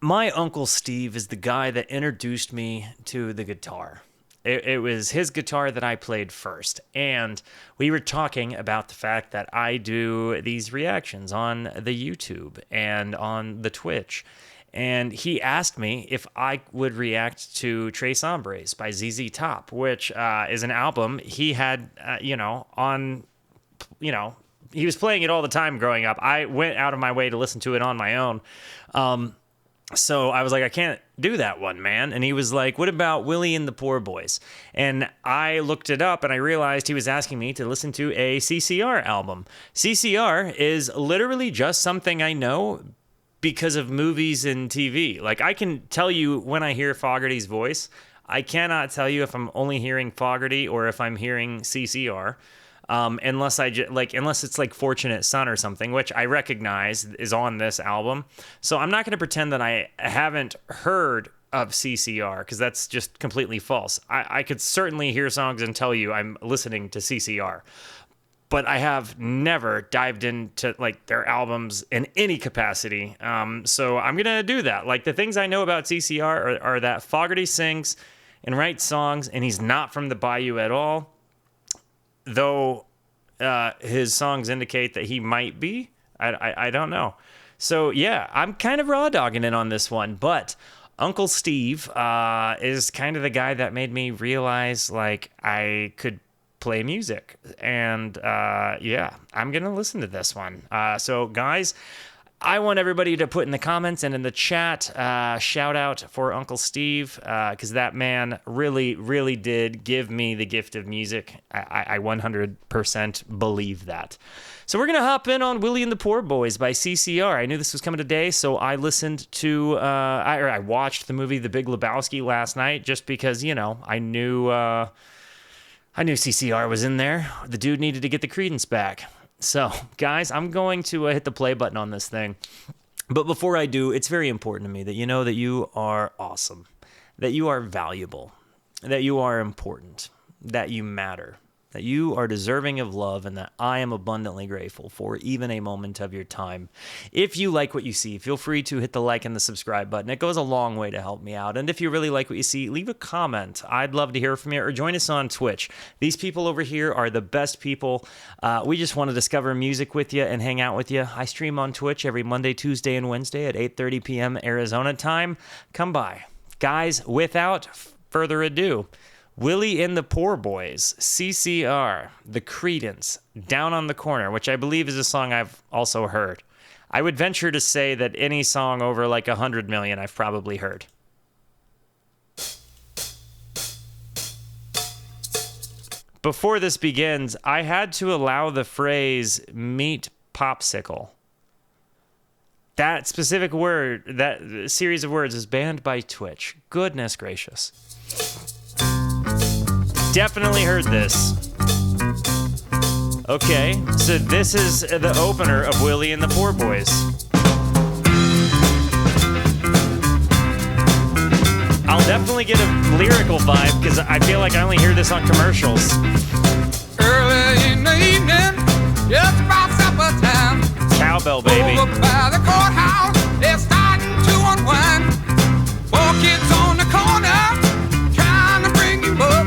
My Uncle Steve is the guy that introduced me to the guitar. It was his guitar that I played first. And we were talking about the fact that I do these reactions on the YouTube and on the Twitch. And he asked me if I would react to Tres Hombres by ZZ Top, which is an album he had, he was playing it all the time growing up. I went out of my way to listen to it on my own. So I was like, I can't do that one, man. And he was like, what about Willy and the Poor Boys? And I looked it up and I realized he was asking me to listen to a CCR album. CCR is literally just something I know because of movies and TV. Like, I can tell you when I hear Fogerty's voice. I cannot tell you if I'm only hearing Fogerty or if I'm hearing CCR. Unless it's like Fortunate Son or something, which I recognize is on this album. So I'm not going to pretend that I haven't heard of CCR, because that's just completely false. I could certainly hear songs and tell you I'm listening to CCR, but I have never dived into like their albums in any capacity. So I'm going to do that. Like, the things I know about CCR are that Fogerty sings and writes songs, and he's not from the Bayou at all. Though his songs indicate that he might be. I don't know. So, yeah, I'm kind of raw dogging it on this one. But Uncle Steve is kind of the guy that made me realize, like, I could play music. And, yeah, I'm going to listen to this one. So, guys, I want everybody to put in the comments and in the chat, shout out for Uncle Steve, because that man really, really did give me the gift of music. I 100% believe that. So we're going to hop in on Willy and the Poor Boys by CCR. I knew this was coming today, so I listened to, I watched the movie The Big Lebowski last night just because, I knew CCR was in there. The dude needed to get the Credence back. So, guys, I'm going to hit the play button on this thing. But before I do, it's very important to me that you know that you are awesome, that you are valuable, that you are important, that you matter, that you are deserving of love, and that I am abundantly grateful for even a moment of your time. If you like what you see, feel free to hit the like and the subscribe button. It goes a long way to help me out. And if you really like what you see, leave a comment. I'd love to hear from you, or join us on Twitch. These people over here are the best people. We just want to discover music with you and hang out with you. I stream on Twitch every Monday, Tuesday, and Wednesday at 8:30 p.m. Arizona time. Come by. Guys, without further ado, Willy and the Poor Boys, CCR, The Credence, Down on the Corner, which I believe is a song I've also heard. I would venture to say that any song over like 100 million I've probably heard. Before this begins, I had to allow the phrase meat popsicle. That specific word, that series of words is banned by Twitch. Goodness gracious. Definitely heard this. Okay, so this is the opener of Willy and the Poor Boys. I'll definitely get a lyrical vibe because I feel like I only hear this on commercials. Early in the evening, just about supper time. Cowbell, baby. Over by the courthouse, they're starting to unwind. 4 kids on the corner, trying to bring you up.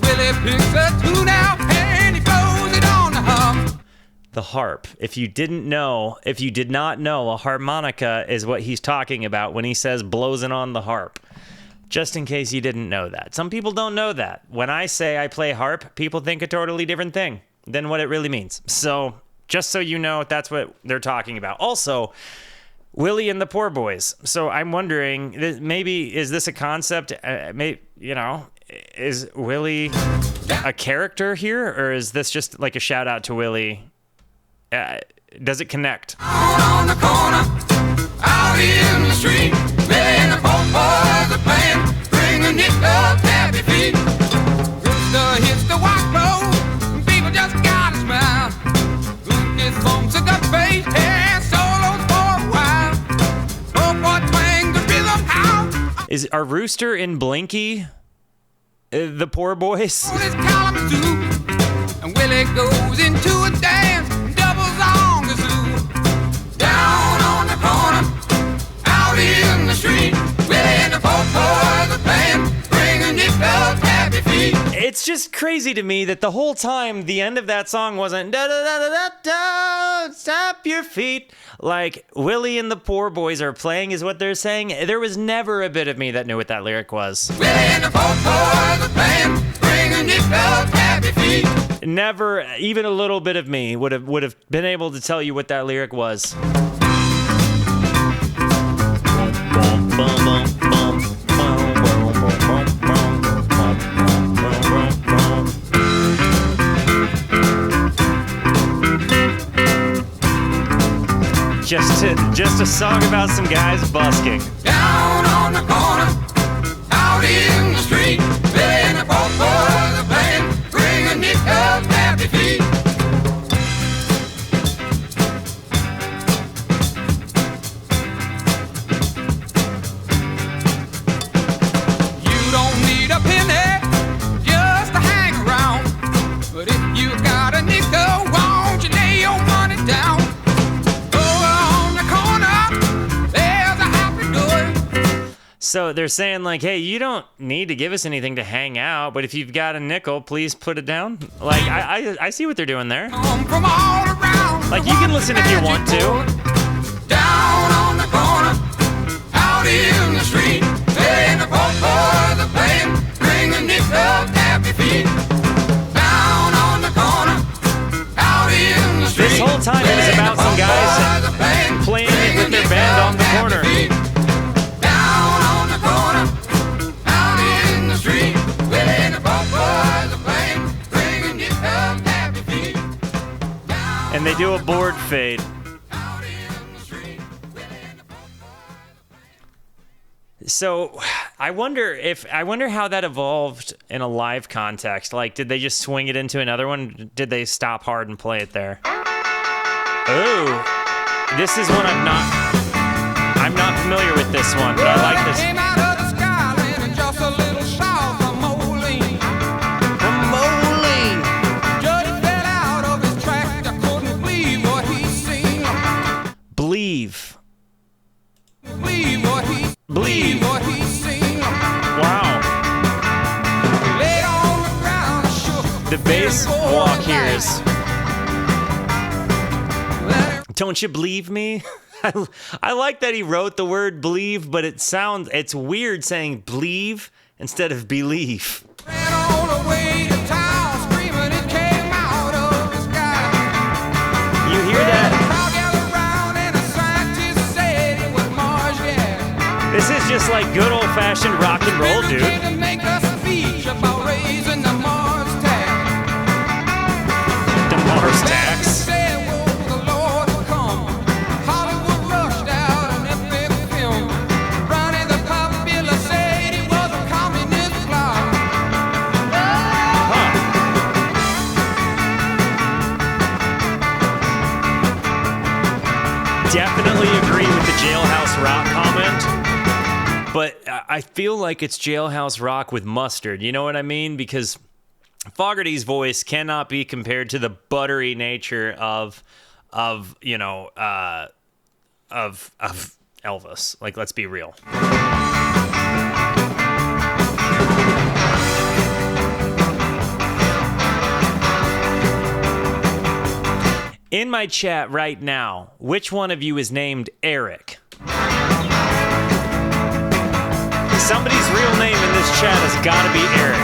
Willie picks a tune out and he blows it on the harp. The harp. If you did not know, a harmonica is what he's talking about when he says blows it on the harp. Just in case you didn't know that. Some people don't know that. When I say I play harp, people think a totally different thing than what it really means. So, just so you know, that's what they're talking about. Also, Willy and the Poor Boys. So I'm wondering, maybe, is this a concept? Is Willy a character here? Or is this just like a shout out to Willy? Does it connect? Out on the corner, out in the street, Willie and the poor boys are playing, bringing it up happy feet. Rooster hits the white road, people just gotta smile. Lucas phones a gut face, and solos for a while. Poor boy twang the rhythm out. Are Rooster and Blinky the Poor Boys? His column too, and Willie goes into a dance, doubles on the zoo. Down on the corner, out in it's just crazy to me that the whole time the end of that song wasn't da da da da da da, stop your feet, like Willy and the Poor Boys are playing is what they're saying. There was never a bit of me that knew what that lyric was. Willy and the Poor Boys are playing, bring a nickel, tap your feet. Never, even a little bit of me would have been able to tell you what that lyric was. Just a song about some guys busking. Down on the corner, out in the street, Willy and the Poor Boys are playing, bring a nickel, tap your feet. You don't need a penny just to hang around, but if you got a nickel, won't you lay your money down? So they're saying like, hey, you don't need to give us anything to hang out, but if you've got a nickel, please put it down. Like, I see what they're doing there. From all around, like, you can listen if you want to. Down on the corner, out in the street, playing the Poor Boys are playing, bring a nickel, tap your feet. Down on the corner, out in the street. This whole time it was about some guys playing it with their band on the corner. And they do a board fade. So I wonder how that evolved in a live context. Like, did they just swing it into another one? Did they stop hard and play it there? Oh, this is one I'm not familiar with this one, but I like this. Believe what he sings. Wow. The bass walk here is. Don't you believe me? I like that he wrote the word believe, but it's weird saying believe instead of believe. You hear that? This is just like good old-fashioned rock and roll, dude. The Mars tax. Definitely agree with the Jailhouse Rock comment. But I feel like it's Jailhouse Rock with mustard. You know what I mean? Because Fogerty's voice cannot be compared to the buttery nature of Elvis. Like, let's be real. In my chat right now, which one of you is named Eric? Somebody's real name in this chat has got to be Eric.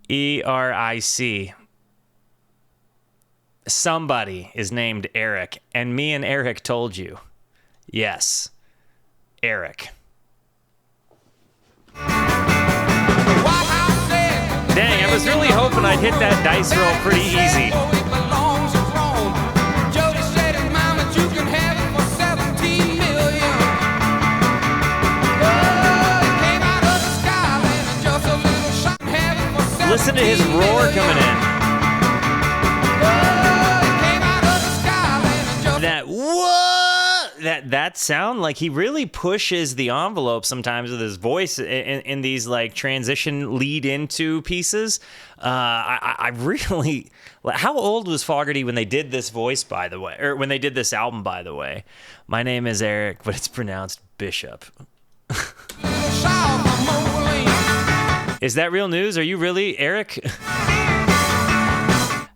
ERIC. Somebody is named Eric, and me and Eric told you. Yes, Eric. Dang, I was really hoping I'd hit that dice roll pretty easy. Listen to his roar coming in. That what? that sound, like he really pushes the envelope sometimes with his voice in these like transition lead into pieces. I really, how old was Fogerty when they did this voice, by the way, or when they did this album, by the way? My name is Eric, but it's pronounced Bishop. Is that real news? Are you really Eric?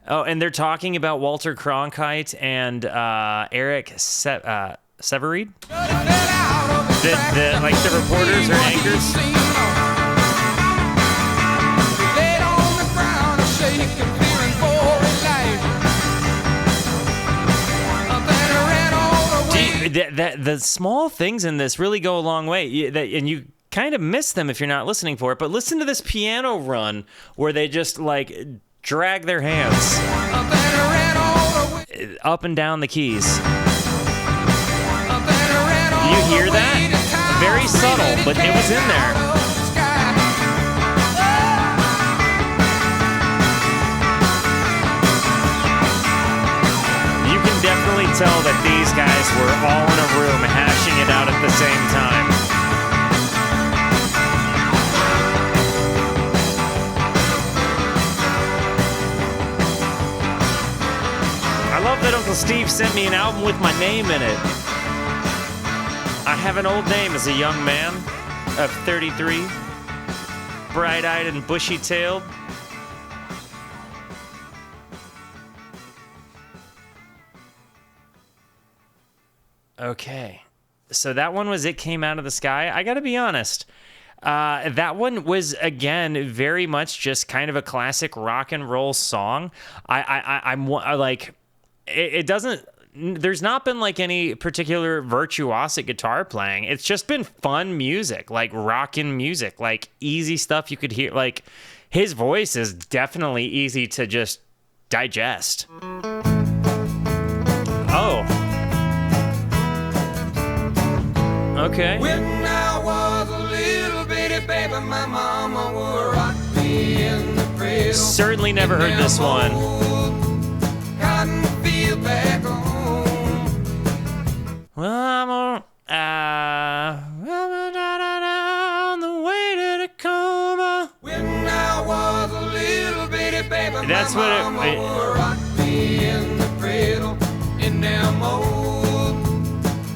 Oh, and they're talking about Walter Cronkite and Eric Severeid? Like the reporters or anchors? The small things in this really go a long way, and you kind of miss them if you're not listening for it. But listen to this piano run where they just like drag their hands up and down the keys. You hear that? Very subtle, but it was in there. You can definitely tell that these guys were all in a room hashing it out at the same time. I love that Uncle Steve sent me an album with my name in it. I have an old name as a young man of 33, bright-eyed and bushy-tailed. Okay, so that one was It Came Out of the Sky. I gotta be honest, that one was, again, very much just kind of a classic rock and roll song. I'm like, it doesn't, there's not been like any particular virtuosic guitar playing. It's just been fun music, like rockin' music, like easy stuff you could hear. Like his voice is definitely easy to just digest. Oh. Okay. When I was a little bitty baby, my mama would rock me in the cradle. Certainly never heard this one. Cotton field back home. Well, I'm on the way to Tacoma. When I was a little bitty baby, That's my what mama would rock me in the cradle in them old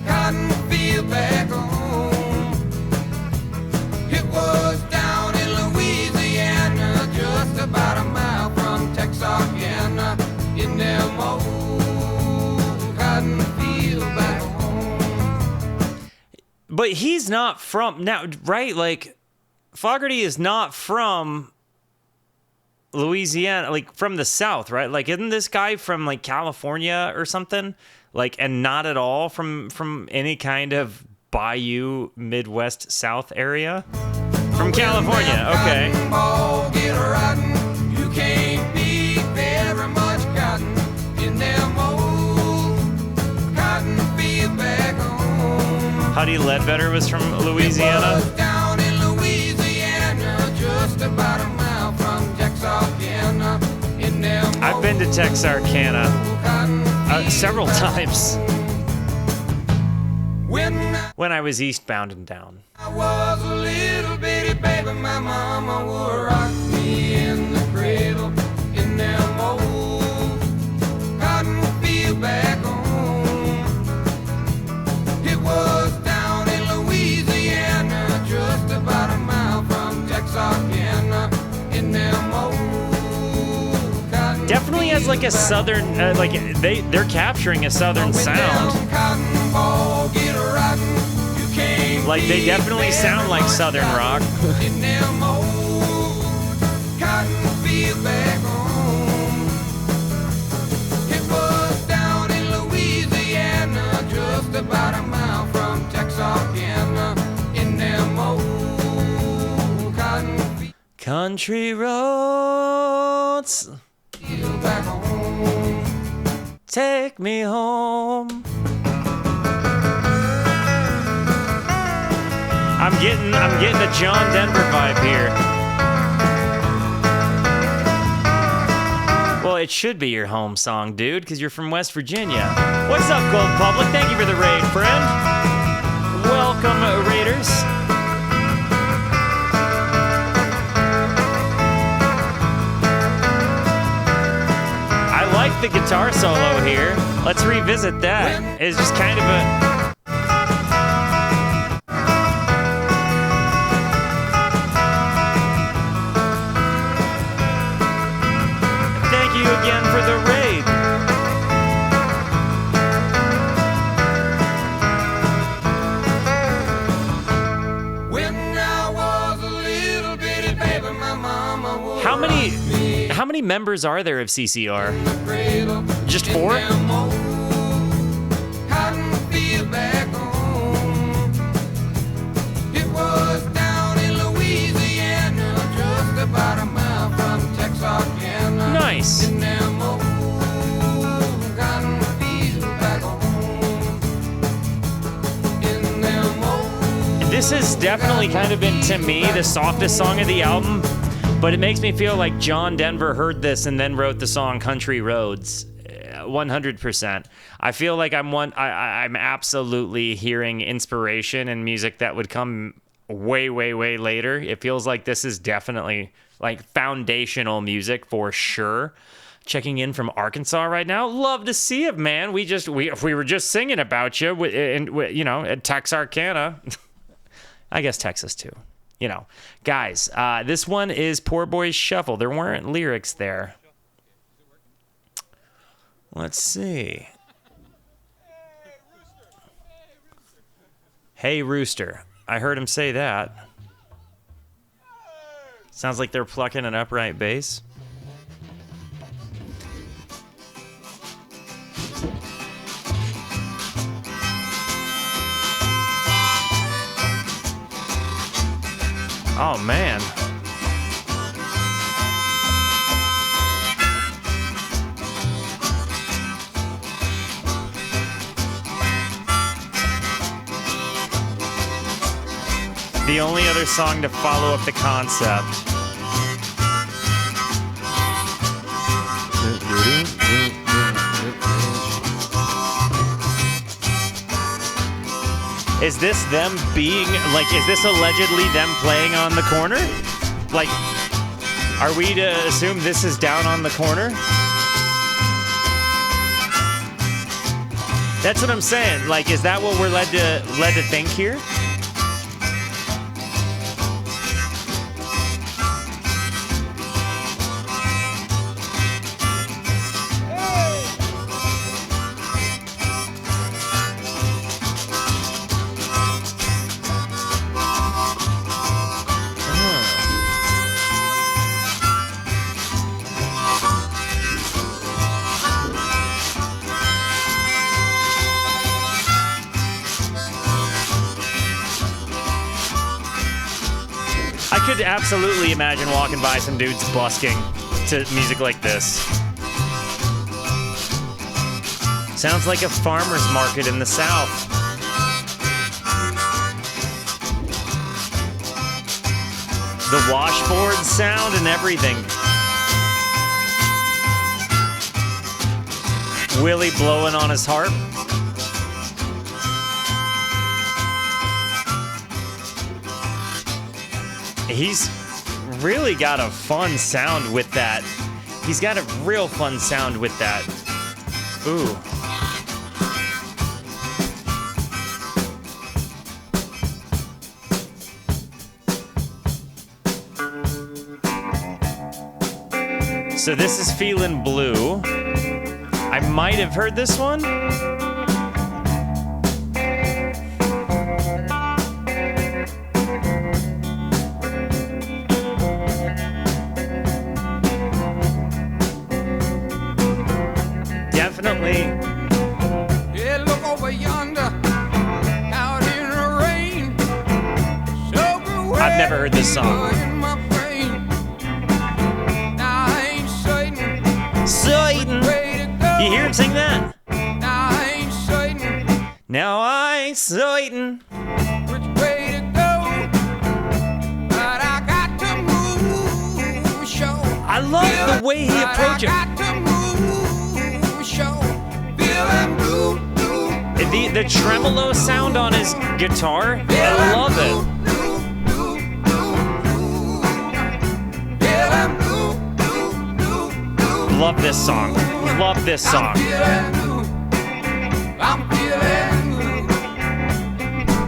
cotton field back home. It was down in Louisiana, just about a mile from Texarkana, in them old cotton field back home. But he's not from now, right? Like Fogerty is not from Louisiana, like from the South, right? Like, isn't this guy from like California or something? Like, and not at all from any kind of Bayou, Midwest, South area? From California, okay. Ball get rotten, you can't be very much cotton in them old cotton field back home. Huddy Ledbetter was from Louisiana. It was down in Louisiana, just about a mile from Texarkana, in them I've been to Texarkana old cotton several times when when I was eastbound and down. I was a little bitty baby, my mama would rock me in the cradle in them old cotton field back home. It was down in Louisiana, just about a mile from Texarkana, in them old cotton. Definitely has like a southern, like they're capturing a southern sound. Like they definitely sound like southern rock. In them old cotton field back home. It was down in Louisiana, just about a mile from Texarkana, in them old cotton Country roads, field back home. take me home. I'm getting a John Denver vibe here. Well, it should be your home song, dude, because you're from West Virginia. What's up, Gold Public? Thank you for the raid, friend. Welcome, Raiders. I like the guitar solo here. Let's revisit that. It's just kind of a... Thank you again for the raid. How many members are there of CCR? Just 4? It was down in Louisiana, just about a mile from Texarkana. Nice. This has definitely kind of been, to me, the softest song of the album. But it makes me feel like John Denver heard this and then wrote the song Country Roads. 100%. I feel like I'm absolutely hearing inspiration and music that would come way, way, way later. It feels like this is definitely like foundational music for sure. Checking in from Arkansas right now. Love to see it, man. We were just singing about you at Texarkana. I guess Texas too. Guys, this one is Poorboy Shuffle. There weren't lyrics there. Let's see. Hey, Rooster. I heard him say that. Sounds like they're plucking an upright bass. Oh, man. The only other song to follow up the concept. Is this them being, is this allegedly them playing on the corner? Are we to assume this is down on the corner? That's what I'm saying. Is that what we're led to think here? I could absolutely imagine walking by some dudes busking to music like this. Sounds like a farmer's market in the South. The washboard sound and everything. Willy blowing on his harp. He's really got a fun sound with that. He's got a real fun sound with that. Ooh. So this is Feelin Blue. I might have heard this one. Definitely. Yeah, look over yonder, out in the rain. I've never heard this song. You hear him sing that? Now I ain't certain which way to go, but I got to move, show. I love the way he approaches it. I got to move, show. Feelin' blue, blue, blue. the tremolo sound on his guitar, I love it. Love this song. Love this song.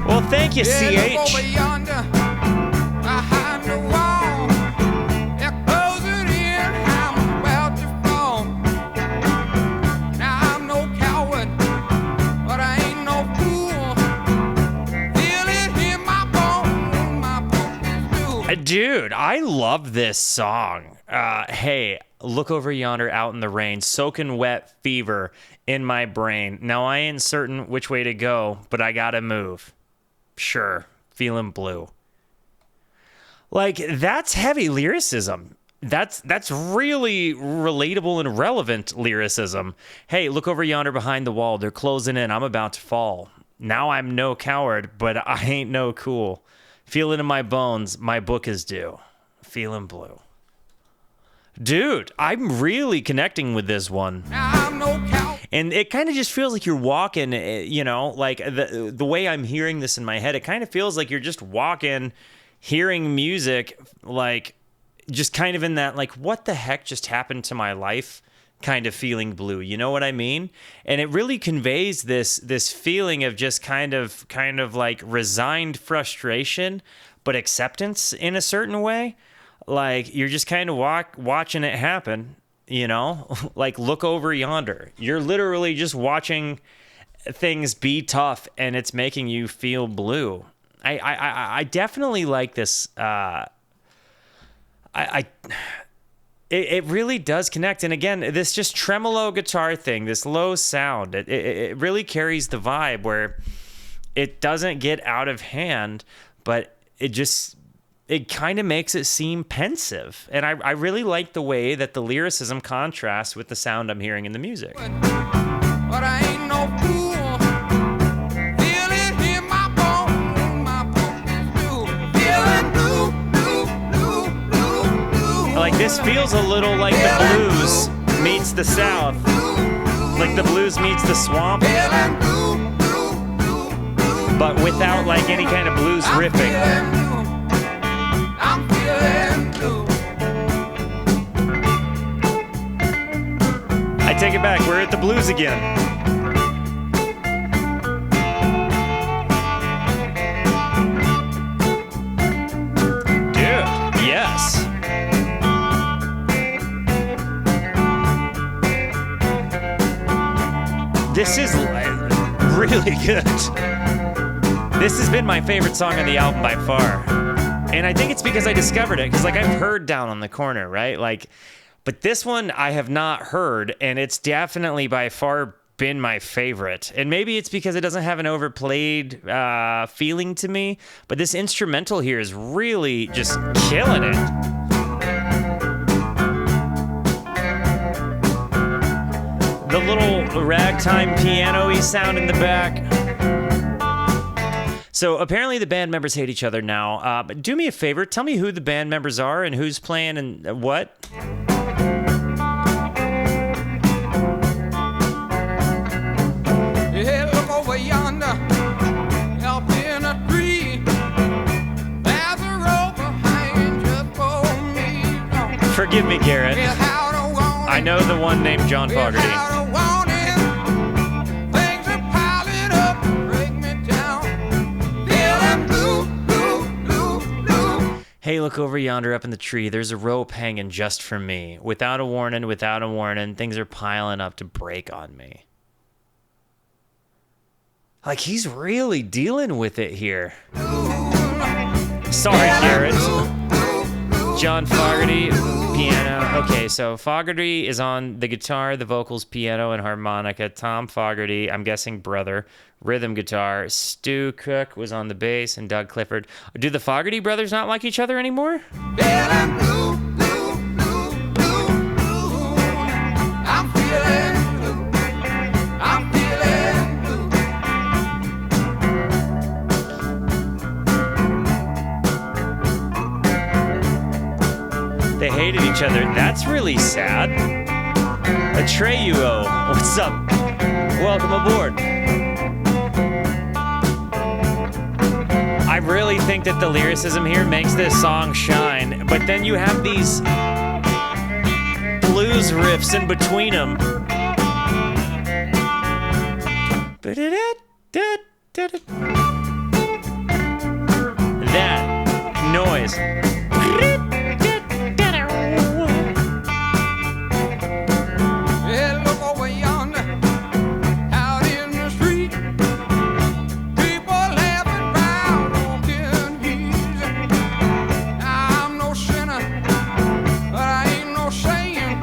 Well, thank you, CH. Dude, I love this song. Hey, look over yonder out in the rain, soaking wet fever in my brain. Now I ain't certain which way to go, but I gotta move. Sure, feeling blue. Like, that's heavy lyricism. That's really relatable and relevant lyricism. Hey, look over yonder behind the wall. They're closing in. I'm about to fall. Now I'm no coward, but I ain't no cool. Feel it in my bones, my book is due. Feelin Blue. Dude, I'm really connecting with this one. And it kind of just feels like you're walking, you know, like the way I'm hearing this in my head, it kind of feels like you're just walking, hearing music, like just kind of in that, like, what the heck just happened to my life kind of feeling blue. You know what I mean? And it really conveys this feeling of just kind of like resigned frustration, but acceptance in a certain way. Like, you're just kind of watching it happen, you know? Like, look over yonder. You're literally just watching things be tough, and it's making you feel blue. I definitely like this. It really does connect. And again, this just tremolo guitar thing, this low sound, it really carries the vibe where it doesn't get out of hand, but it kind of makes it seem pensive. And I really like the way that the lyricism contrasts with the sound I'm hearing in the music. But I ain't no fool. Feel it in my bones, my book is due. Feelin' blue, blue, blue, blue, blue. Like, this feels a little like the blues meets the South. Like the blues meets the swamp. Feelin' blue, blue, blue, blue. But without like any kind of blues riffing. I'm feeling blue. I take it back. We're at the blues again. Dude, yes. This is really good. This has been my favorite song on the album by far. And I think it's because I discovered it. Because, like, I've heard Down on the Corner, right? Like, but this one I have not heard. And it's definitely by far been my favorite. And maybe it's because it doesn't have an overplayed feeling to me. But this instrumental here is really just killing it. The little ragtime piano-y sound in the back. So apparently the band members hate each other now. But do me a favor, tell me who the band members are and who's playing and what. Yeah, look over yonder, up in a tree. There's a rope hanging just for me. Forgive me, Garrett. I know the one named John Fogerty. Hey, look over yonder up in the tree. There's a rope hanging just for me. Without a warning, things are piling up to break on me. Like, he's really dealing with it here. Sorry, Garrett. John Fogerty, piano. Okay, so Fogerty is on the guitar, the vocals, piano, and harmonica. Tom Fogerty, I'm guessing brother, rhythm guitar. Stu Cook was on the bass, and Doug Clifford. Do the Fogerty brothers not like each other anymore? Feeling blue, blue, blue, blue, blue. I'm feeling blue. I'm feeling blue. They hated each other. That's really sad. Atreyu, what's up? Welcome aboard. really think that the lyricism here makes this song shine, but then you have these blues riffs in between them. That noise. Yeah, look over yonder, out in the street. People laughing round walking easy. I'm no sinner, but I ain't no saint.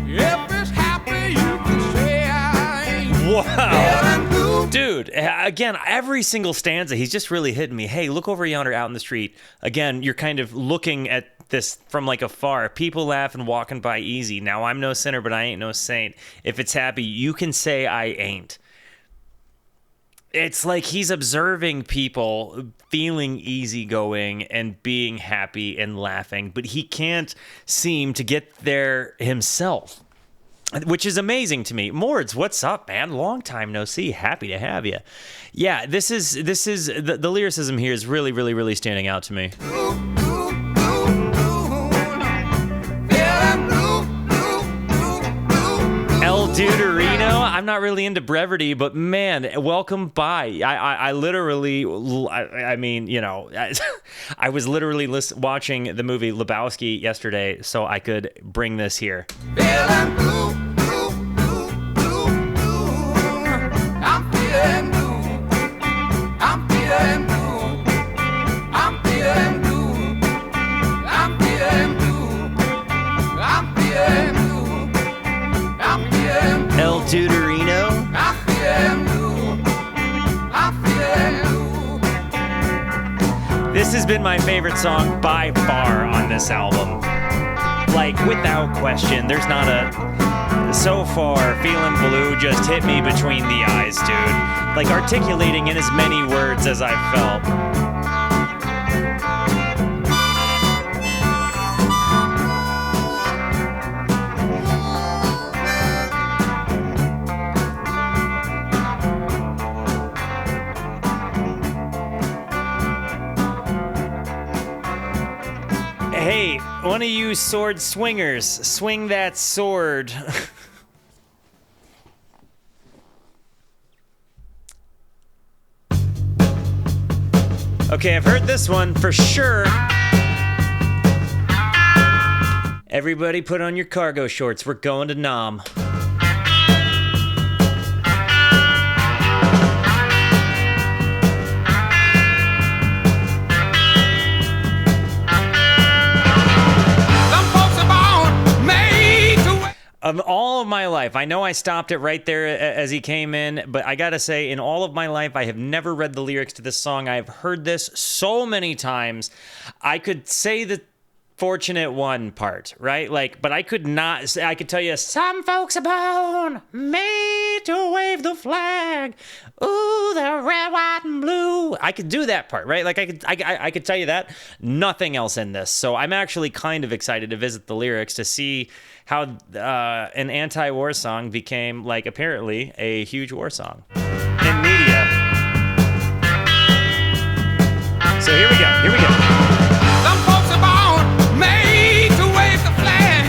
If it's happy, you can say I ain't. Wow. Dude, again, every single stanza, he's just really hitting me. Hey, look over yonder out in the street. Again, you're kind of looking at this from like afar. People laughing, walking by easy. Now, I'm no sinner, but I ain't no saint. If it's happy, you can say I ain't. It's like he's observing people feeling easygoing and being happy and laughing, but he can't seem to get there himself, which is amazing to me. Mords, what's up, man? Long time no see. Happy to have you. Yeah, this is the lyricism here is really, really, really standing out to me. El Deuterino, I'm not really into brevity, but man, welcome by. I literally, I mean, you know, I was literally watching the movie Lebowski yesterday, so I could bring this here. Feelin' blue, blue, blue, blue, blue. I'm feeling blue. I'm feeling blue. I'm feeling blue. I'm feeling blue. I'm feeling blue. I'm feeling blue. El Deuterino. I'm feeling blue. I'm feeling blue. This has been my favorite song by far on this album. Like, without question, there's not a... So far, Feelin' Blue just hit me between the eyes, dude. Like, articulating in as many words as I've felt. Hey, one of you sword swingers, swing that sword. Okay, I've heard this one for sure. Everybody put on your cargo shorts. We're going to Nam. All of my life, I know I stopped it right there as he came in, but I gotta say, in all of my life, I have never read the lyrics to this song. I have heard this so many times. I could say the fortunate one part, right? Like, but I could not, I could tell you, some folks are born made to wave the flag. Ooh, the red, white, and blue. I could do that part, right? Like, I could tell you that. Nothing else in this. So I'm actually kind of excited to visit the lyrics to see how an anti-war song became, like, apparently a huge war song in media. So here we go. Some folks are born made to wave the flag.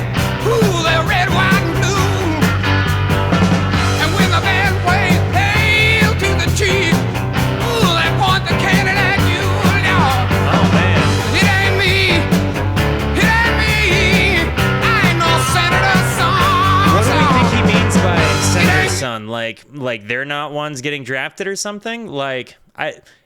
Ooh, they're red, white, and blue. And when the band plays hail to the chief, ooh, they point the cannon at you. Oh, man. It ain't me. I ain't no senator's son. What do we think he means by senator's son? Like they're not ones getting drafted or something? Like,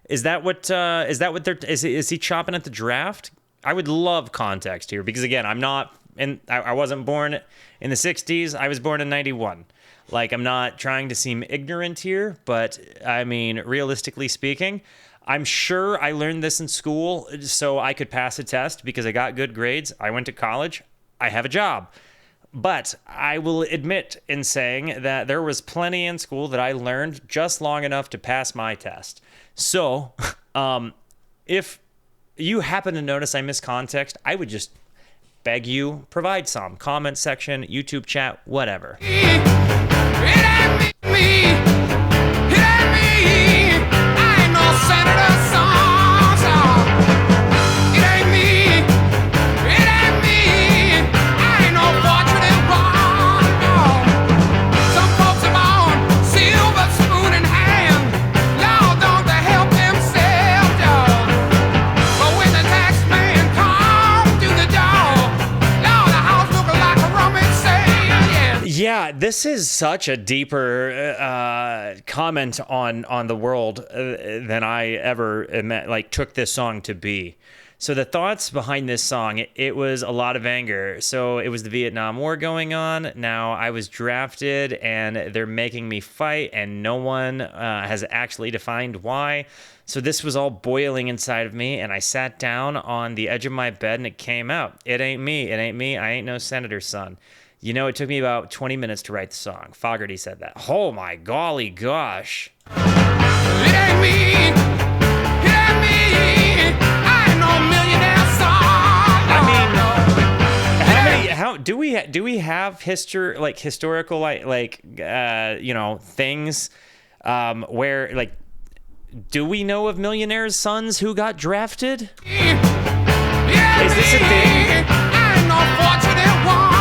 is that what they're, is he chopping at the draft? I would love context here, because again, I wasn't born in the 60s. I was born in 91. Like, I'm not trying to seem ignorant here, but I mean, realistically speaking, I'm sure I learned this in school so I could pass a test because I got good grades. I went to college. I have a job. But I will admit in saying that there was plenty in school that I learned just long enough to pass my test. So, if you happen to notice I miss context, I would just beg you, provide some. Comment section, YouTube chat, whatever. It ain't me. I ain't no senator's son. Yeah, this is such a deeper comment on the world than I ever took this song to be. So the thoughts behind this song, it was a lot of anger. So it was the Vietnam War going on. Now I was drafted and they're making me fight, and no one has actually defined why. So this was all boiling inside of me, and I sat down on the edge of my bed and it came out. It ain't me. It ain't me. I ain't no senator's son. You know, it took me about 20 minutes to write the song. Fogerty said that. Oh my golly gosh. It ain't me. It ain't me. I ain't no millionaire son. How do we have historical things where do we know of millionaires' sons who got drafted? Is this a thing? I ain't no fortunate one.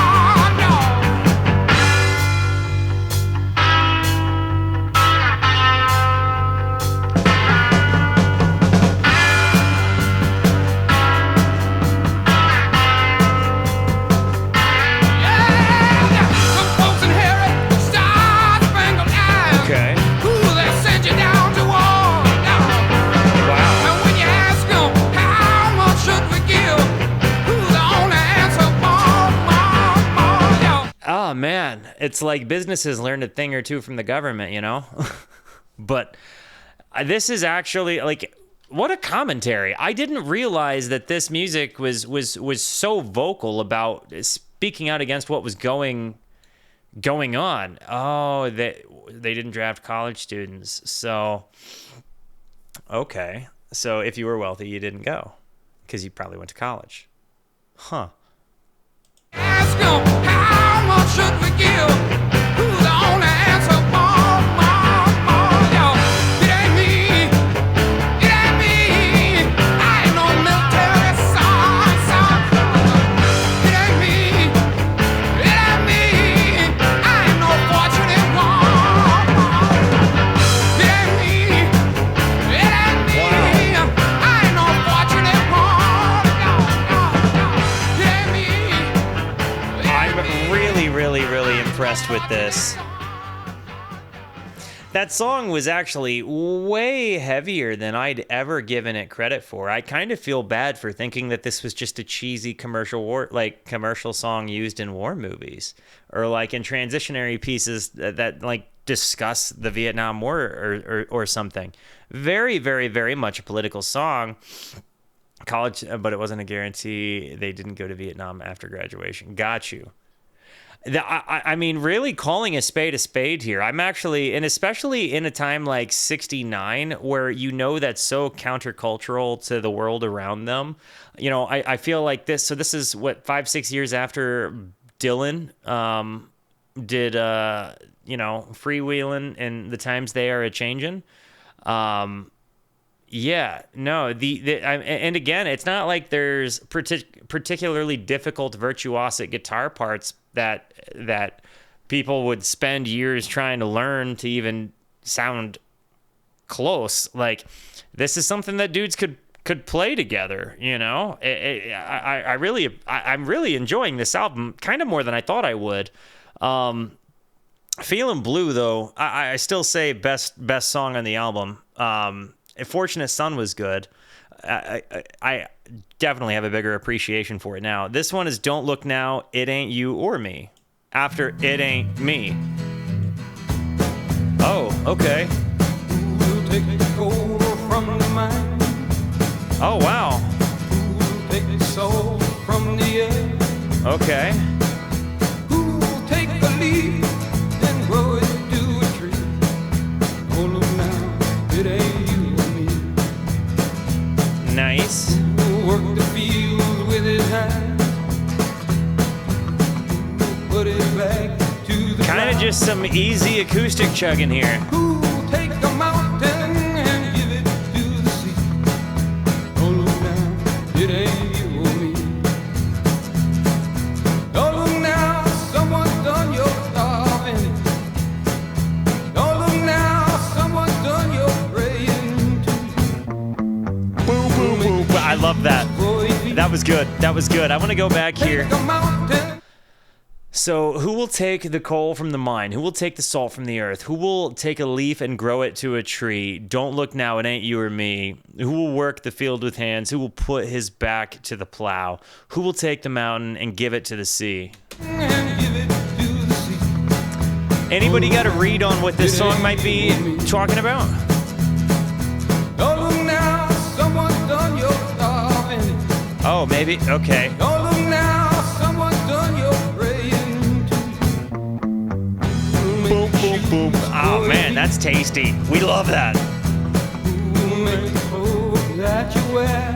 Man, it's like businesses learned a thing or two from the government, you know? But this is actually what a commentary. I didn't realize that this music was so vocal about speaking out against what was going on. Oh, they didn't draft college students. So okay. So if you were wealthy, you didn't go because you probably went to college. Huh. Ask them, how much should we give? Who's the only answer? More, yo. It ain't me. It ain't me. I ain't no military son. It ain't me. It ain't me. I ain't no fortunate one. It ain't me. It ain't me. I ain't no fortunate one. It ain't me. Really impressed with this. That song was actually way heavier than I'd ever given it credit for. I kind of feel bad for thinking that this was just a cheesy commercial song used in war movies or in transitionary pieces that discuss the Vietnam War or something. Very, very, very much a political song. College, but it wasn't a guarantee. They didn't go to Vietnam after graduation. Got you. I mean, really calling a spade here. I'm actually, and especially in a time like 69, where that's so countercultural to the world around them. You know, I feel like this. So this is what 5-6 years after Dylan did freewheeling and the times they are a changing. Yeah, no, and again, it's not like there's particularly difficult virtuosic guitar parts that people would spend years trying to learn to even sound close. This is something that dudes could play together, you know? I'm really enjoying this album kind of more than I thought I would. Feelin Blue, though, I still say best song on the album. Fortunate Son was good. I definitely have a bigger appreciation for it now. This one is Don't Look Now, It Ain't You or Me. After It Ain't Me. Oh, okay. We'll take the gold from the mine. Oh, wow. We'll take the soul from the air. Okay. Who'll take the leaf and grow it to a tree? Oh, look now, it ain't you or me. Nice. Who'll work the field with his hands? Put it back to the kind of just some easy acoustic chugging here. Who'll take the mountain and give it to the sea? Oh, look now, it ain't you or me. Oh, look now, someone's done your starving. Oh, look now, someone's done your praying too. Boom, boom, boom. I love that. That was good. I want to go back here. So who will take the coal from the mine? Who will take the salt from the earth? Who will take a leaf and grow it to a tree? Don't look now, it ain't you or me. Who will work the field with hands? Who will put his back to the plow? Who will take the mountain and give it to the sea? Anybody got a read on what this song might be talking about? Don't look now, someone's done your starving. Oh, maybe. Okay. Don't look now, someone's done your praying too. Boom, boom, boom. Oh, man, that's tasty. We love that.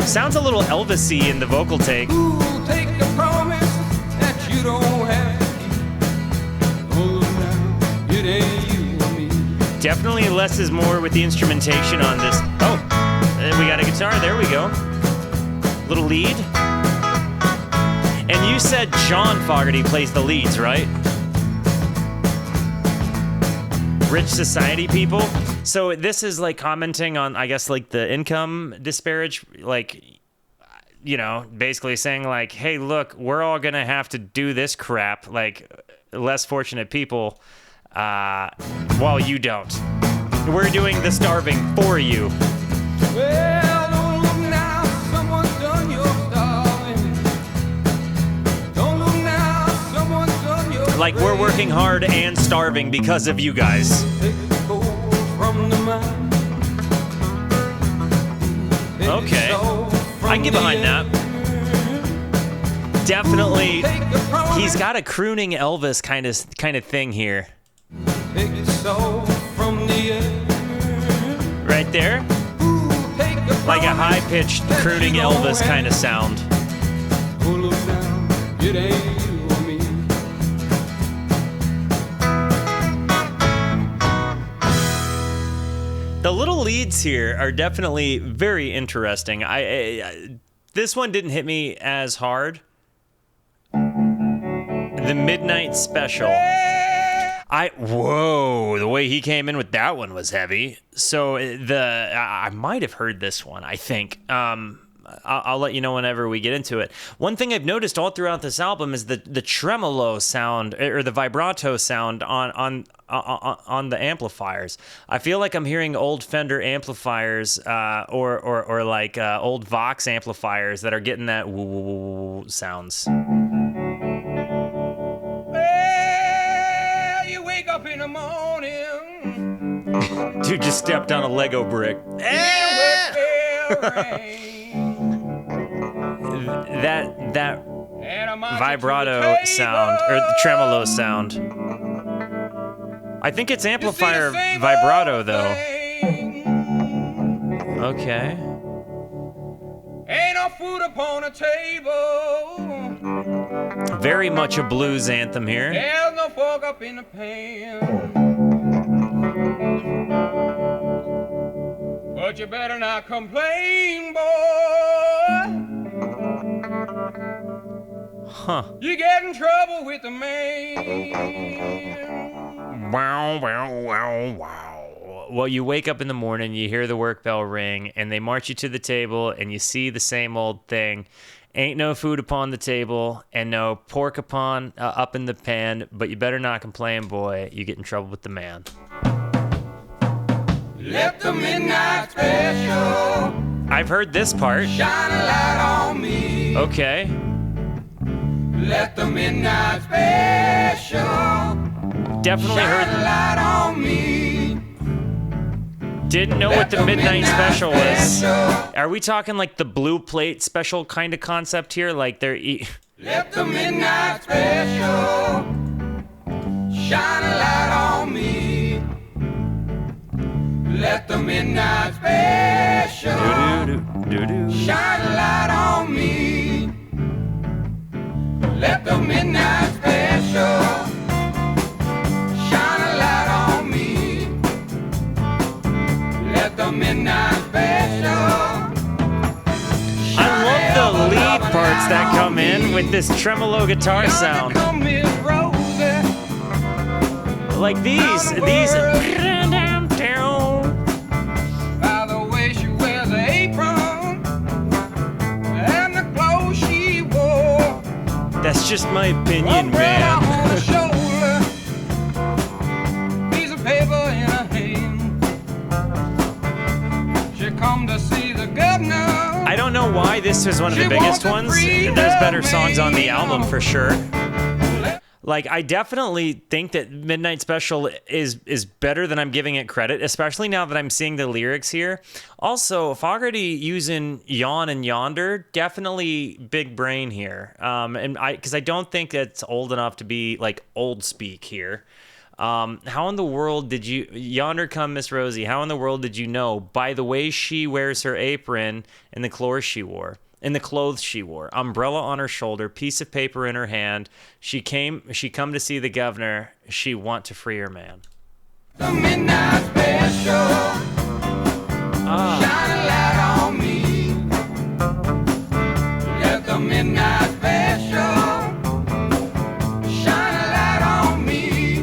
Sounds a little Elvis-y in the vocal take. Who'll take the promise that you don't have to keep? Oh, now, it ain't you or me. Definitely less is more with the instrumentation on this. Oh, we got a guitar. There we go. Little lead. And you said John Fogerty plays the leads, right? Rich society people. So this is like commenting on, I guess, like the income disparage, like, you know, basically saying like, hey, look, we're all gonna have to do this crap, like less fortunate people, while you don't. We're doing the starving for you. Well, don't look now, someone's done your starving. Don't look now, someone's done your Like we're working hard and starving because of you guys. Take the coal from the mine. Take Okay. the soul from I can get the behind earth. that. Definitely, Take the promise, he's got a crooning Elvis kind of thing here. take the soul from the earth. Right there. Take the Like a promise high-pitched that crooning you don't Elvis have kind of sound. to look down, it ain't you or me. The little leads here are definitely very interesting. This one didn't hit me as hard. The Midnight Special. Whoa, the way he came in with that one was heavy. So I might have heard this one, I think. I'll let you know whenever we get into it. One thing I've noticed all throughout this album is the tremolo sound or the vibrato sound on the amplifiers. I feel like I'm hearing old Fender amplifiers or like old Vox amplifiers that are getting that woo sounds. Well, you wake up in the morning. Dude just stepped on a Lego brick. That vibrato sound or the tremolo sound. I think it's amplifier vibrato though. Okay. Ain't no food upon a table. Very much a blues anthem here. There's no fork up in the pan. But you better not complain, boy. Huh. You get in trouble with the man. Wow, wow, wow, wow. Well, you wake up in the morning, you hear the work bell ring, and they march you to the table, and you see the same old thing. Ain't no food upon the table, and no pork upon up in the pan, but you better not complain, boy. You get in trouble with the man. Let the midnight special I've heard this part. shine a light on me. Okay. Let the midnight special Definitely shine a heard. light on me. Didn't know Let what the the Midnight Special was. Special. Are we talking like the blue plate special kind of concept here? Like they're Let the midnight special shine a light on me. Let the midnight special shine a light on me. Let the midnight special shine a light on me. Let the midnight special. I love the lead parts that come in with this tremolo guitar sound. Like these. By the way she wears an apron and the clothes she wore. That's That's just my opinion, Umbrella man. on the shoulder, piece of paper in her hand. She come to see the governor. I don't know why this is one of the biggest ones. There's better songs on the album for sure. Like, I definitely think that Midnight Special is better than I'm giving it credit, especially now that I'm seeing the lyrics here. Also, Fogerty using Yawn and Yonder, definitely big brain here. Because I don't think it's old enough to be like old speak here. How in the world did you, Yonder come Miss Rosie, how in the world did you know by the way she wears her apron and the clothes she wore? Umbrella on her shoulder, piece of paper in her hand. She come to see the governor. She want to free her man. The midnight special. Shine a light on me. Let the midnight special shine a light on me.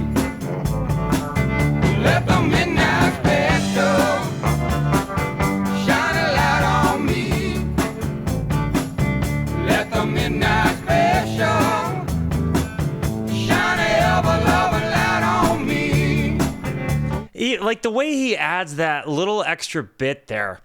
Let the midnight special shine a light on me. Let the midnight special shine a ever-loving light on me. Like the way he adds that little extra bit there.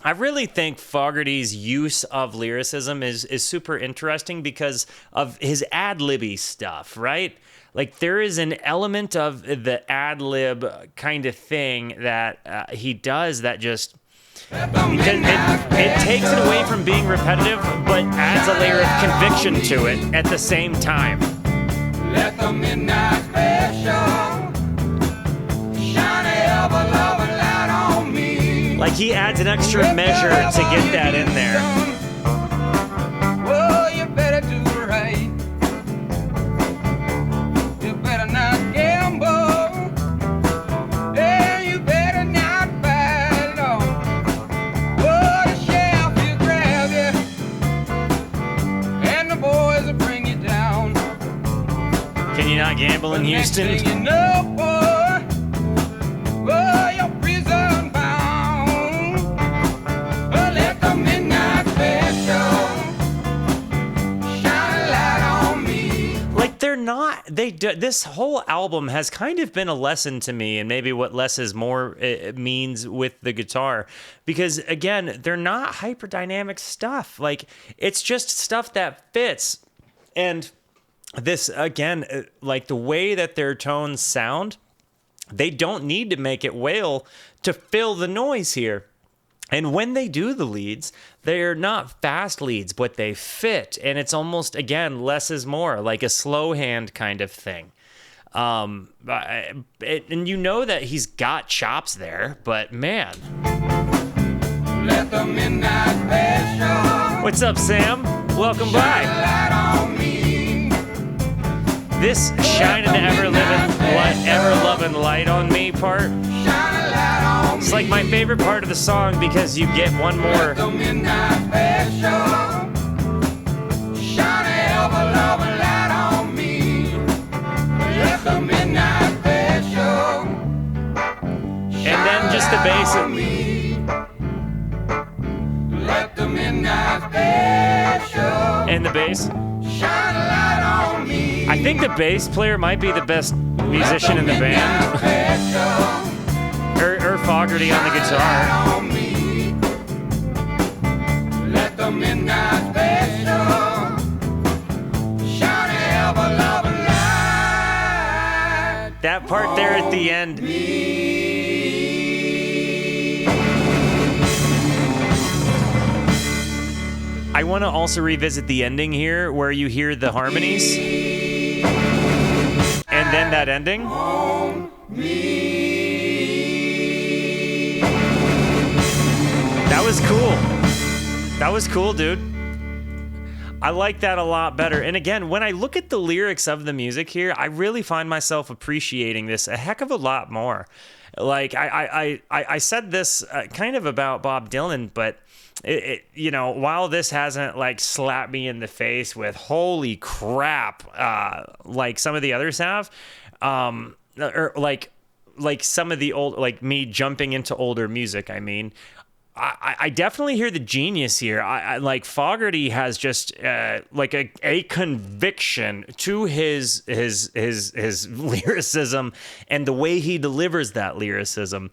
I really think Fogerty's use of lyricism is super interesting because of his ad-libby stuff, right? Like there is an element of the ad-lib kind of thing that he does that just... Because it takes it away from being repetitive, but adds a layer of conviction to it at the same time. Let the midnight special shine a ever-loving light on me. Like he adds an extra measure to get that in there. Well, you better do right. You better not gamble. And you better not fight it on. Oh, the sheriff will grab you. And the boys will bring you down. Can you not gamble in Houston? Next thing you know, boy, oh, you're prison bound. Oh, let the midnight special shine a light on me. Like they're not, this whole album has kind of been a lesson to me, and maybe what less is more it means with the guitar, because again, they're not hyperdynamic stuff. Like it's just stuff that fits. And this, again, like the way that their tones sound, they don't need to make it wail to fill the noise here. And when they do the leads, they're not fast leads, but they fit. And it's almost, again, less is more, like a slow hand kind of thing. And you know that he's got chops there, but man. Let the midnight special What's up, Sam? Welcome by. light on me. This shining ever-loving light on me part, Shine a light on it's like my favorite part of the song because you get one more. the midnight special shine a ever-loving light on me. Let the midnight special And then just the bass. let the midnight special And the bass. shine a light on me. I think the bass player might be the best musician in the band. or Fogerty on the guitar. On me. Let the midnight special shine a ever-loving light. That part there at the end. I want to also revisit the ending here where you hear the harmonies. And then that ending. That was cool. That was cool, dude. I like that a lot better. And again, when I look at the lyrics of the music here, I really find myself appreciating this a heck of a lot more. Like I said this kind of about Bob Dylan, but you know, while this hasn't like slapped me in the face with holy crap, like some of the others have, or like some of the old, like me jumping into older music, I mean, I definitely hear the genius here. I like Fogerty has just like a conviction to his lyricism and the way he delivers that lyricism.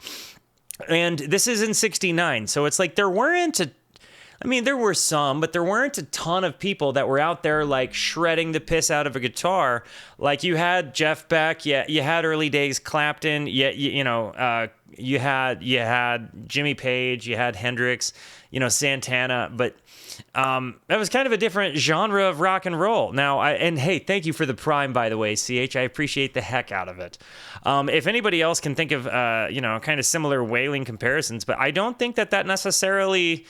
And this is in '69, so it's like there were some, but there weren't a ton of people that were out there like shredding the piss out of a guitar. Like you had Jeff Beck, you had early days Clapton, you had Jimmy Page, you had Hendrix, Santana, but that was kind of a different genre of rock and roll. Now, and hey, thank you for the prime, by the way, CH. I appreciate the heck out of it. If anybody else can think of, kind of similar wailing comparisons, but I don't think that necessarily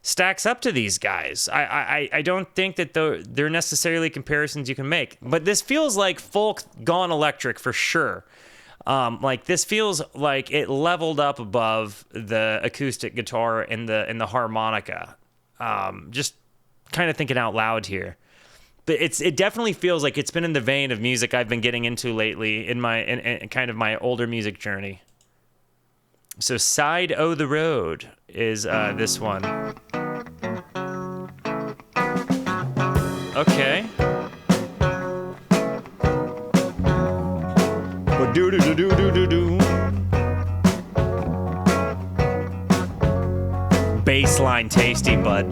stacks up to these guys. I don't think that they're necessarily comparisons you can make. But this feels like folk gone electric for sure. Like this feels like it leveled up above the acoustic guitar and the harmonica. Just kind of thinking out loud here. But it definitely feels like it's been in the vein of music I've been getting into lately in kind of my older music journey. So Side O' the Road is this one. Okay. Bassline tasty, bud.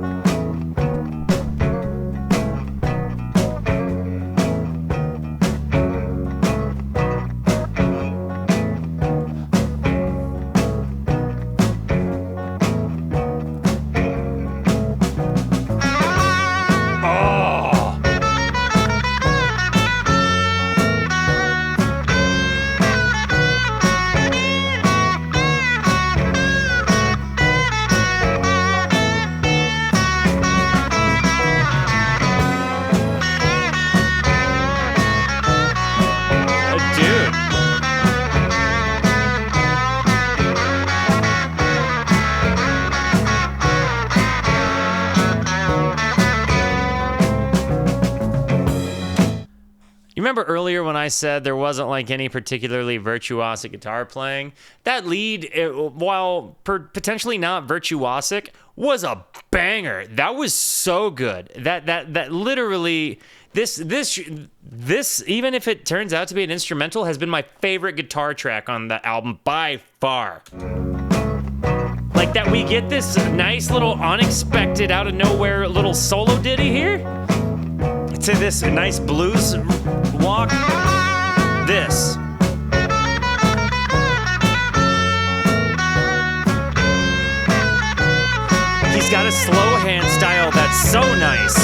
Remember earlier when I said there wasn't like any particularly virtuosic guitar playing? That lead, while potentially not virtuosic, was a banger. That was so good. That literally, this even if it turns out to be an instrumental, has been my favorite guitar track on the album by far. Like that we get this nice little unexpected out of nowhere little solo ditty here. To this nice blues walk. This. He's got a slow hand style that's so nice.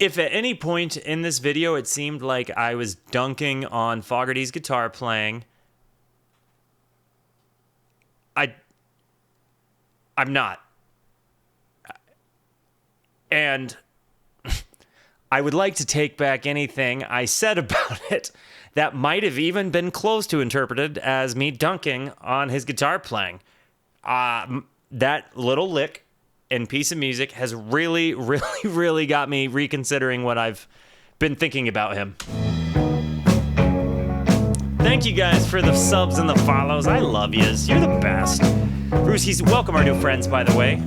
If at any point in this video it seemed like I was dunking on Fogerty's guitar playing, I'm not. And I would like to take back anything I said about it that might have even been close to interpreted as me dunking on his guitar playing. That little lick and piece of music has really, really, really got me reconsidering what I've been thinking about him. Thank you guys for the subs and the follows. I love yous. You're the best. Bruce, welcome our new friends, by the way.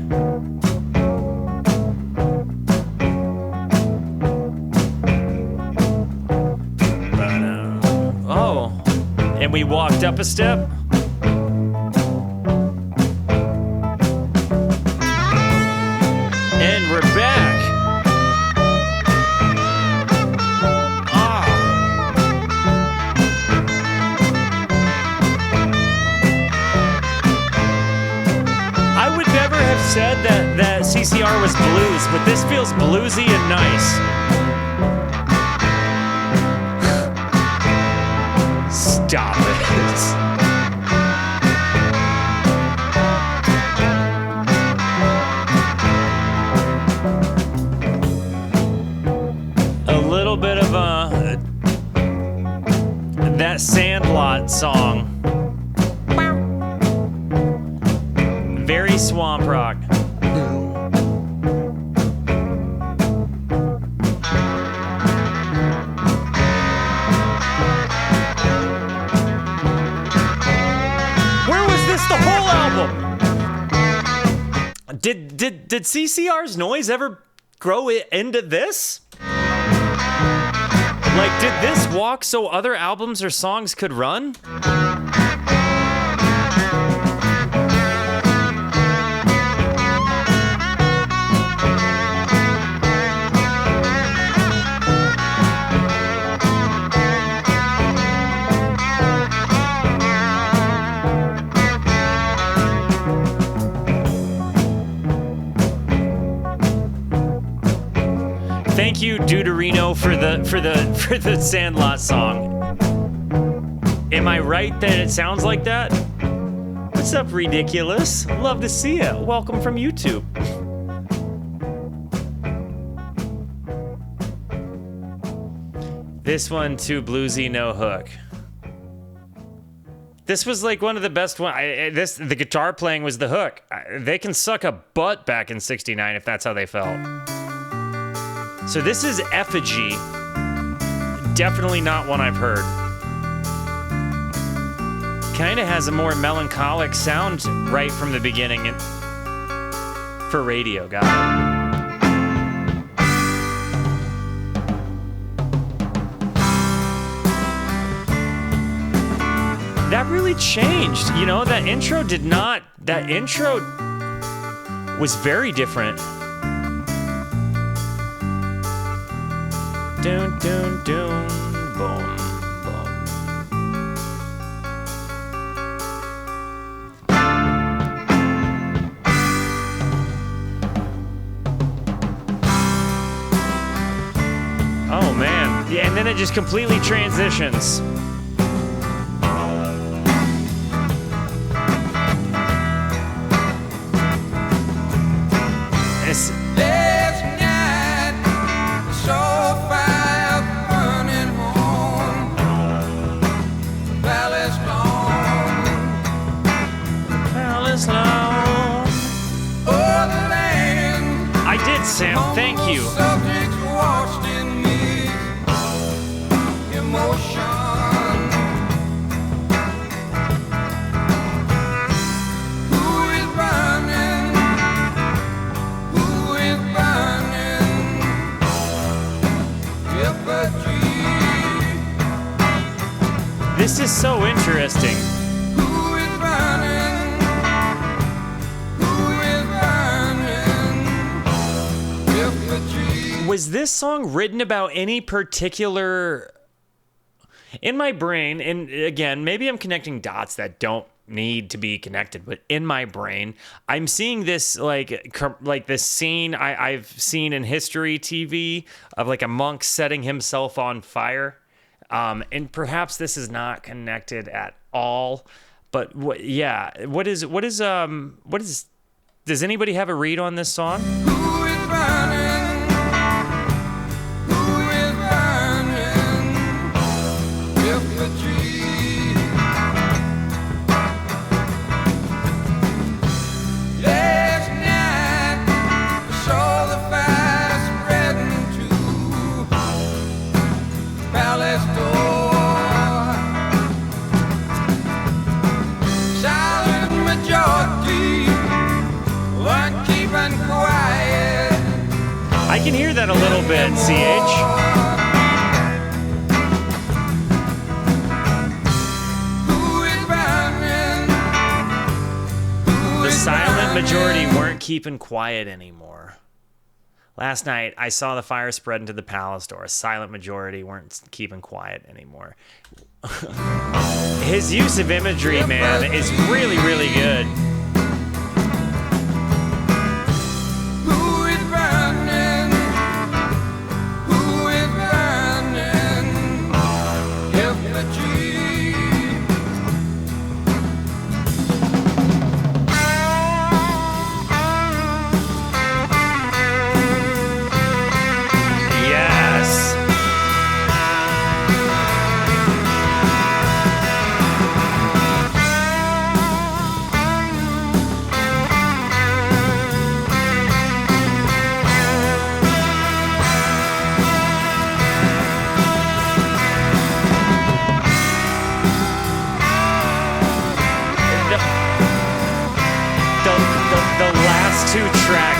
Oh, and we walked up a step. And we're back. I would never have said that CCR was blues, but this feels bluesy and nice. Stop it. Heavy swamp rock. Where was this the whole album? Did CCR's noise ever grow it into this? Like, did this walk so other albums or songs could run? Thank you, Deuterino, for the Sandlot song. Am I right that it sounds like that? What's up, Ridiculous? Love to see it. Welcome from YouTube. This one too bluesy, no hook. This was like one of the best ones. The guitar playing was the hook. They can suck a butt back in '69 if that's how they felt. So this is Effigy. Definitely not one I've heard. Kind of has a more melancholic sound right from the beginning. For radio, got it. That really changed. You know, that intro was very different. Dun, dun, dun, boom, boom. Oh man, yeah, and then it just completely transitions. It's I did, Sam. Thank you. This is so interesting. Was this song written about any particular... In my brain, and again, maybe I'm connecting dots that don't need to be connected, but in my brain, I'm seeing this like this scene I've seen in history TV of like a monk setting himself on fire. And perhaps this is not connected at all, but what is, does anybody have a read on this song? Who is burning? I can hear that a little bit, CH. The silent majority weren't keeping quiet anymore. Last night, I saw the fire spread into the palace door. A silent majority weren't keeping quiet anymore. His use of imagery, man, is really, really good.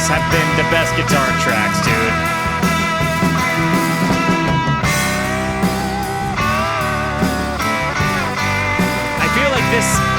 tracks have been the best guitar tracks, dude. I feel like this...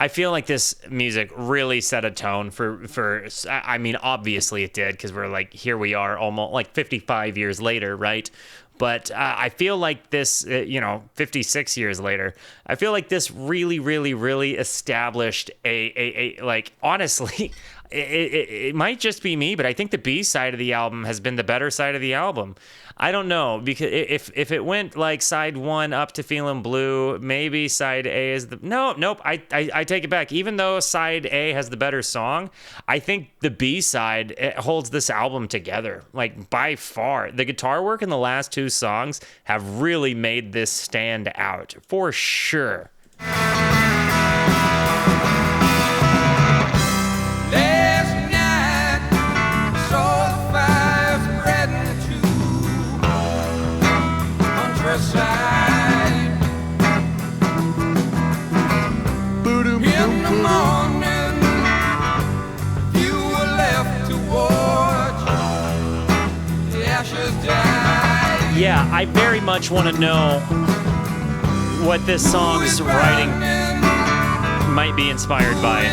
I feel like this music really set a tone for I mean, obviously it did, because we're like, here we are almost like 55 years later, right? But I feel like this, 56 years later, I feel like this really, really, really established a like, honestly, it might just be me, but I think the B side of the album has been the better side of the album. I don't know, because if it went like side 1 up to Feelin Blue, maybe side A is the... Nope, I take it back. Even though side A has the better song, I think the B side, it holds this album together, like by far. The guitar work in the last 2 songs have really made this stand out, for sure. Yeah, I very much want to know what this song's writing might be inspired by.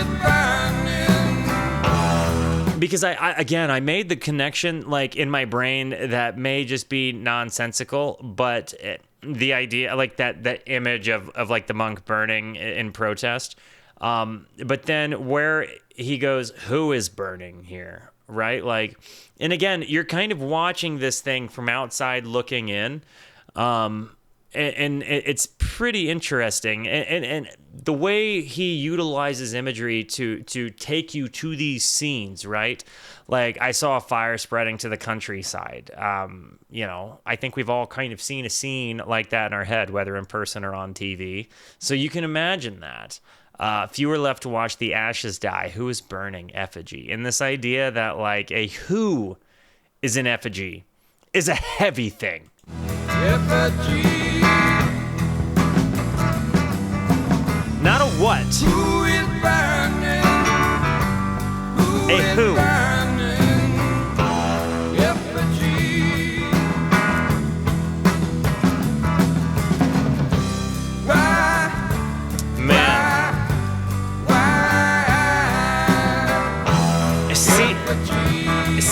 Because I made the connection like in my brain that may just be nonsensical, but the idea, like that image of like the monk burning in protest. But then where he goes, who is burning here? Right? Like, and again, you're kind of watching this thing from outside looking in. And it's pretty interesting. And the way he utilizes imagery to take you to these scenes, right? Like, I saw a fire spreading to the countryside. I think we've all kind of seen a scene like that in our head, whether in person or on TV. So you can imagine that. Few are left to watch the ashes die. Who is burning? Effigy. And this idea that, like, a who is an effigy is a heavy thing. Effigy. Not a what. Who is burning? A who. Effigy. Why? Man.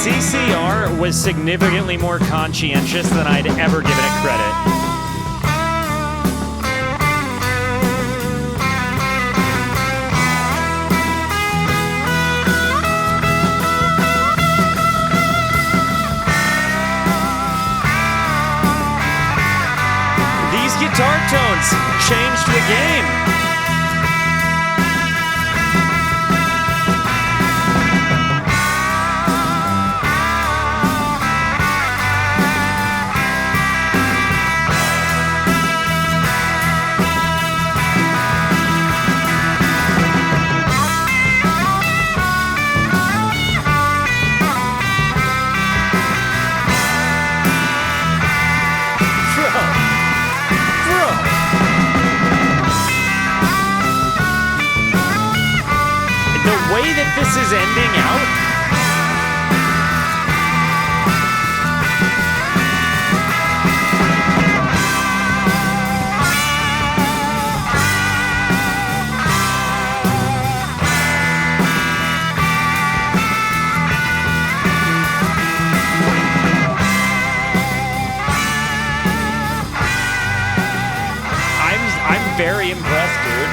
CCR was significantly more conscientious than I'd ever given it credit. These guitar tones changed the game. This is ending out. I'm very impressed, dude.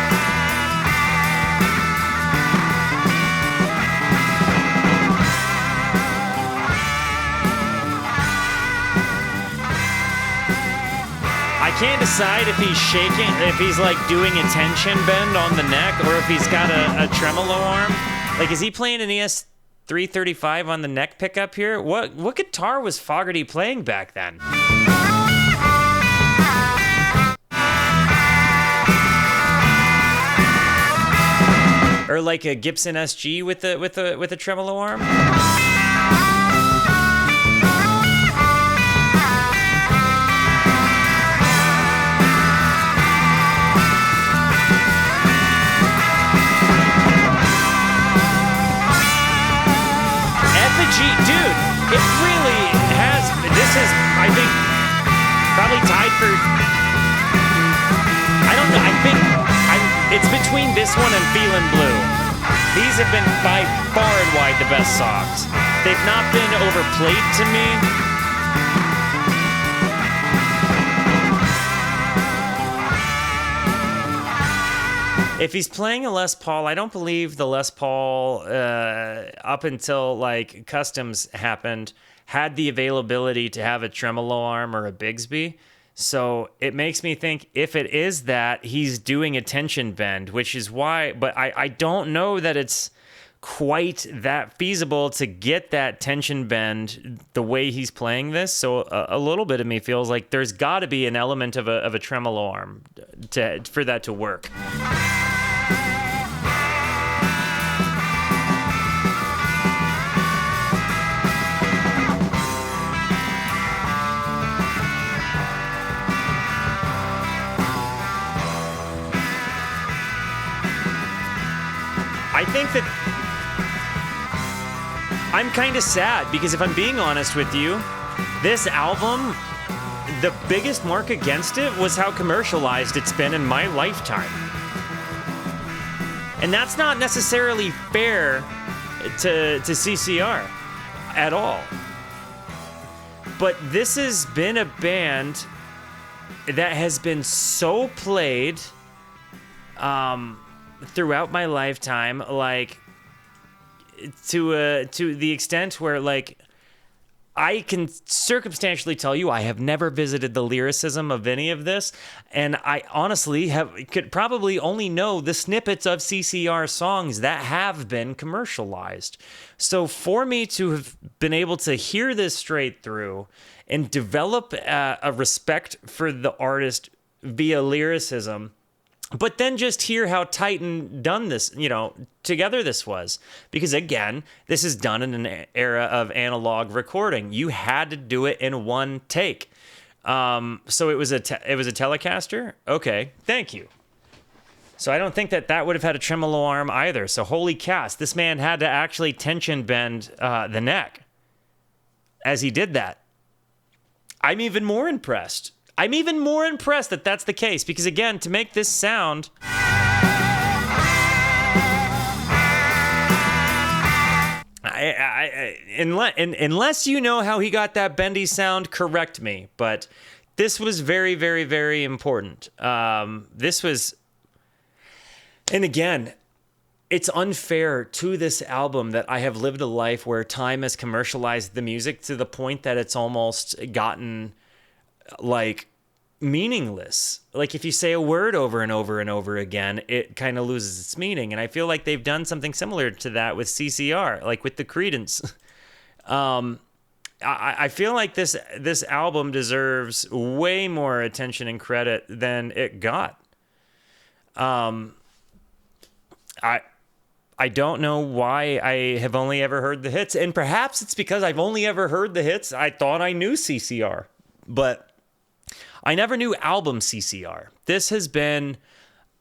I can't decide if he's shaking, if he's like doing a tension bend on the neck, or if he's got a tremolo arm. Like, is he playing an ES335 on the neck pickup here? What guitar was Fogerty playing back then? Or like a Gibson SG with a tremolo arm? These have been by far and wide the best songs. They've not been overplayed to me. If he's playing a Les Paul, I don't believe the Les Paul, up until like Customs happened, had the availability to have a tremolo arm or a Bigsby. So it makes me think if it is that, he's doing a tension bend, which is why, but I don't know that it's quite that feasible to get that tension bend the way he's playing this. So a little bit of me feels like there's got to be an element of a tremolo arm for that to work. I think that I'm kind of sad because if I'm being honest with you, this album, the biggest mark against it was how commercialized it's been in my lifetime. And that's not necessarily fair to CCR at all. But this has been a band that has been so played throughout my lifetime, like to the extent where like I can circumstantially tell you I have never visited the lyricism of any of this, and I honestly could probably only know the snippets of CCR songs that have been commercialized. So for me to have been able to hear this straight through and develop a respect for the artist via lyricism, but then just hear how tight and done this, together this was. Because again, this is done in an era of analog recording. You had to do it in one take. So it was a Telecaster? Okay, thank you. So I don't think that would have had a tremolo arm either. So holy cast, this man had to actually tension bend the neck as he did that. I'm even more impressed that that's the case, because again, to make this sound, unless you know how he got that bendy sound, correct me, but this was very, very, very important. And again, it's unfair to this album that I have lived a life where time has commercialized the music to the point that it's almost gotten like meaningless. Like if you say a word over and over and over again, it kind of loses its meaning. And I feel like they've done something similar to that with CCR, like with the Credence. I feel like this album deserves way more attention and credit than it got. I don't know why I have only ever heard the hits, and perhaps it's because I've only ever heard the hits. I thought I knew CCR, but I never knew album CCR. This has been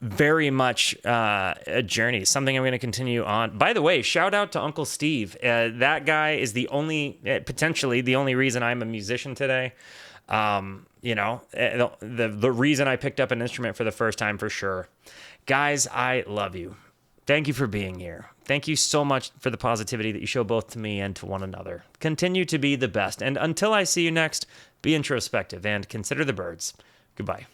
very much a journey, something I'm going to continue on. By the way, shout out to Uncle Steve. That guy is potentially the only reason I'm a musician today. The reason I picked up an instrument for the first time for sure. Guys, I love you. Thank you for being here. Thank you so much for the positivity that you show both to me and to one another. Continue to be the best. And until I see you next, be introspective and consider the birds. Goodbye.